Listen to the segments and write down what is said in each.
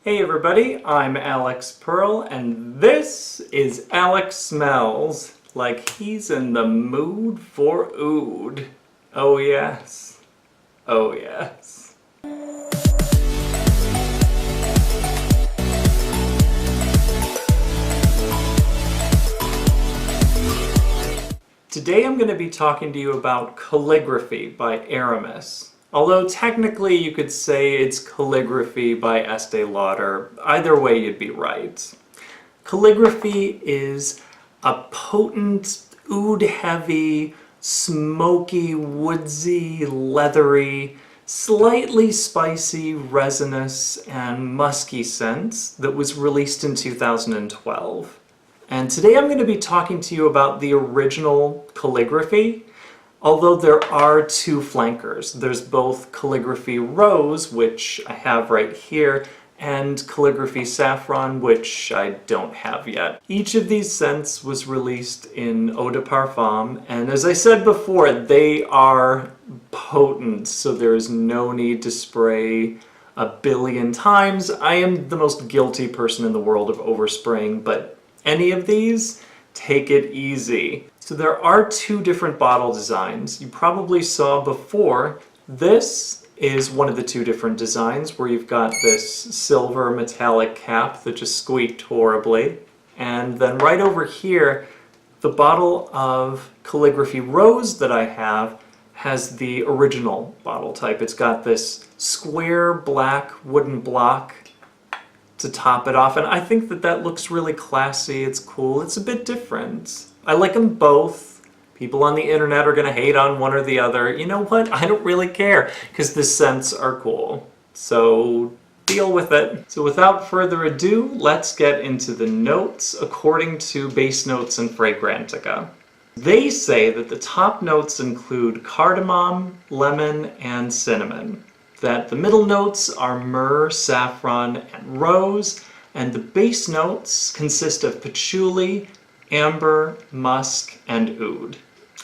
Hey everybody, I'm Alex Pearl, and this is Alex Smells, like he's in the mood for oud. Oh yes. Oh yes. Today I'm going to be talking to you about Calligraphy by Aramis. Although technically you could say it's Calligraphy by Estee Lauder. Either way you'd be right. Calligraphy is a potent, oud-heavy, smoky, woodsy, leathery, slightly spicy, resinous, and musky scent that was released in 2012. And today I'm going to be talking to you about the original Calligraphy, although there are two flankers. There's both Calligraphy Rose, which I have right here, and Calligraphy Saffron, which I don't have yet. Each of these scents was released in eau de parfum, and as I said before, they are potent, so there's no need to spray a billion times. I am the most guilty person in the world of overspraying, but any of these, take it easy. So there are two different bottle designs. You probably saw before, this is one of the two different designs where you've got this silver metallic cap that just squeaked horribly. And then right over here, the bottle of Calligraphy Rose that I have has the original bottle type. It's got this square black wooden block to top it off, and I think that that looks really classy. It's cool. It's a bit different. I like them both. People on the internet are gonna hate on one or the other. You know what? I don't really care, because the scents are cool. So deal with it. So without further ado, let's get into the notes according to Base Notes and Fragrantica. They say that the top notes include cardamom, lemon, and cinnamon. That the middle notes are myrrh, saffron, and rose, and the base notes consist of patchouli, amber, musk, and oud.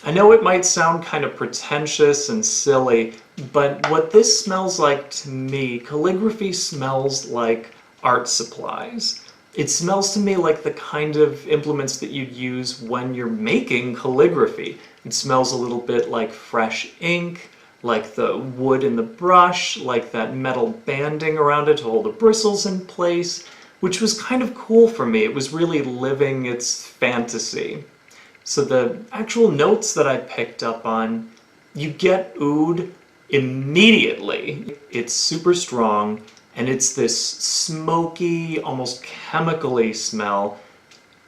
I know it might sound kind of pretentious and silly, but what this smells like to me, Calligraphy smells like art supplies. It smells to me like the kind of implements that you'd use when you're making calligraphy. It smells a little bit like fresh ink, like the wood in the brush, like that metal banding around it to hold the bristles in place, which was kind of cool for me. It was really living its fantasy. So the actual notes that I picked up on, you get oud immediately. It's super strong, and it's this smoky, almost chemical-y smell.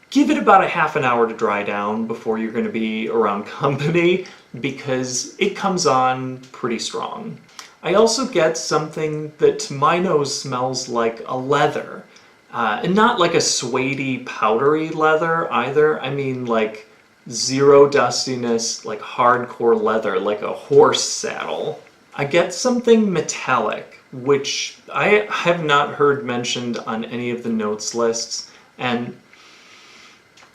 Give it about a half an hour to dry down before you're going to be around company, because it comes on pretty strong. I also get something that to my nose smells like a leather. And not like a suede-y, powdery leather either. I mean like zero dustiness, like hardcore leather, like a horse saddle. I get something metallic, which I have not heard mentioned on any of the notes lists, and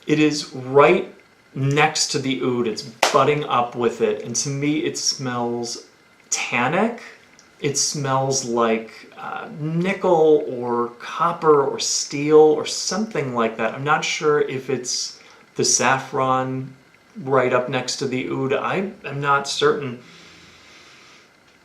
it is right next to the oud. It's butting up with it, and to me it smells tannic. It smells like nickel or copper or steel or something like that. I'm not sure if it's the saffron right up next to the oud. I'm not certain.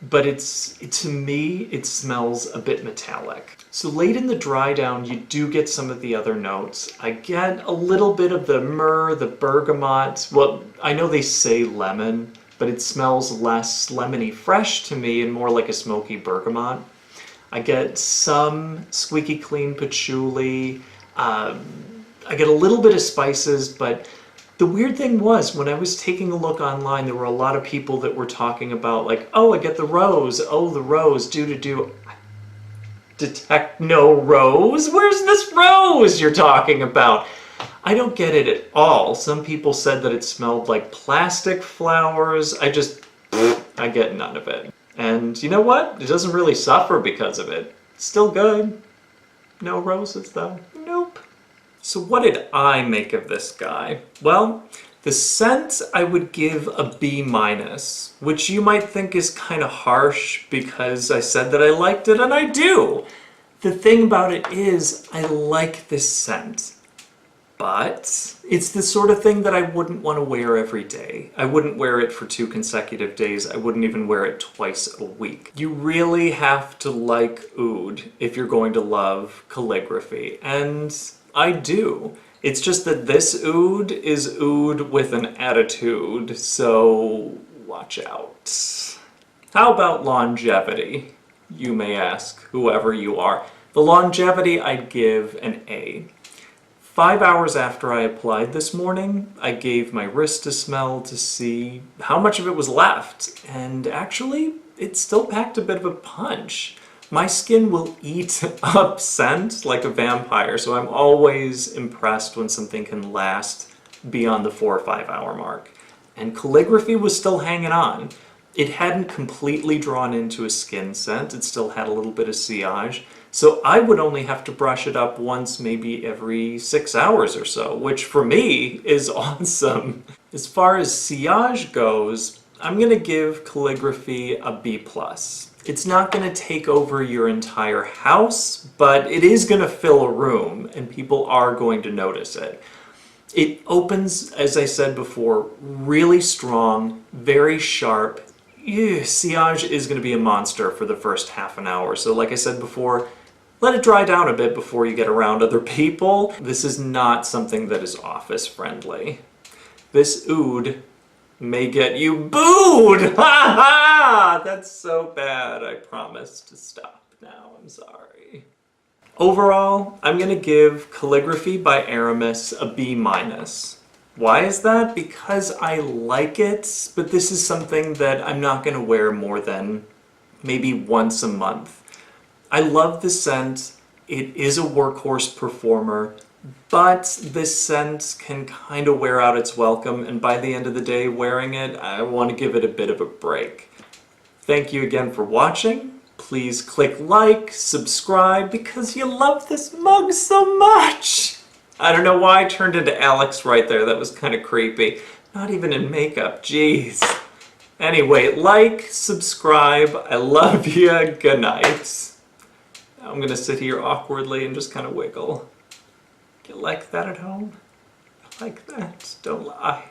But to me, it smells a bit metallic. So late in the dry down, you do get some of the other notes. I get a little bit of the myrrh, the bergamot. Well, I know they say lemon, but it smells less lemony fresh to me and more like a smoky bergamot. I get some squeaky clean patchouli. I get a little bit of spices, but the weird thing was, when I was taking a look online, there were a lot of people that were talking about, like, oh, I get the rose, oh, the rose, do. Detect no rose? Where's this rose you're talking about? I don't get it at all. Some people said that it smelled like plastic flowers. I get none of it. And you know what? It doesn't really suffer because of it. It's still good. No roses, though. Nope. So what did I make of this guy? Well, the scent I would give a B-, which you might think is kind of harsh because I said that I liked it, and I do. The thing about it is, I like this scent. But it's the sort of thing that I wouldn't want to wear every day. I wouldn't wear it for 2 consecutive days. I wouldn't even wear it twice a week. You really have to like oud if you're going to love calligraphy, and I do. It's just that this oud is oud with an attitude, so watch out. How about longevity, you may ask, whoever you are. The longevity I'd give an A. 5 hours after I applied this morning, I gave my wrist a smell to see how much of it was left, and actually, it still packed a bit of a punch. My skin will eat up scent like a vampire, so I'm always impressed when something can last beyond the 4 or 5 hour mark. And calligraphy was still hanging on. It hadn't completely drawn into a skin scent, it still had a little bit of sillage. So I would only have to brush it up once, maybe every 6 hours or so, which for me is awesome. As far as sillage goes, I'm gonna give calligraphy a B+. It's not gonna take over your entire house, but it is gonna fill a room, and people are going to notice it. It opens, as I said before, really strong, very sharp. Sillage is going to be a monster for the first half an hour, so like I said before, let it dry down a bit before you get around other people. This is not something that is office friendly. This oud may get you booed! Ha ha! That's so bad. I promise to stop now. I'm sorry. Overall, I'm going to give Calligraphy by Aramis a B-. Why is that? Because I like it, but this is something that I'm not going to wear more than maybe once a month. I love the scent. It is a workhorse performer, but this scent can kind of wear out its welcome, and by the end of the day wearing it, I want to give it a bit of a break. Thank you again for watching. Please click like, subscribe, because you love this mug so much! I don't know why I turned into Alex right there, that was kind of creepy. Not even in makeup, jeez. Anyway, like, subscribe, I love you, good night. I'm gonna sit here awkwardly and just kind of wiggle. You like that at home? I like that, don't lie.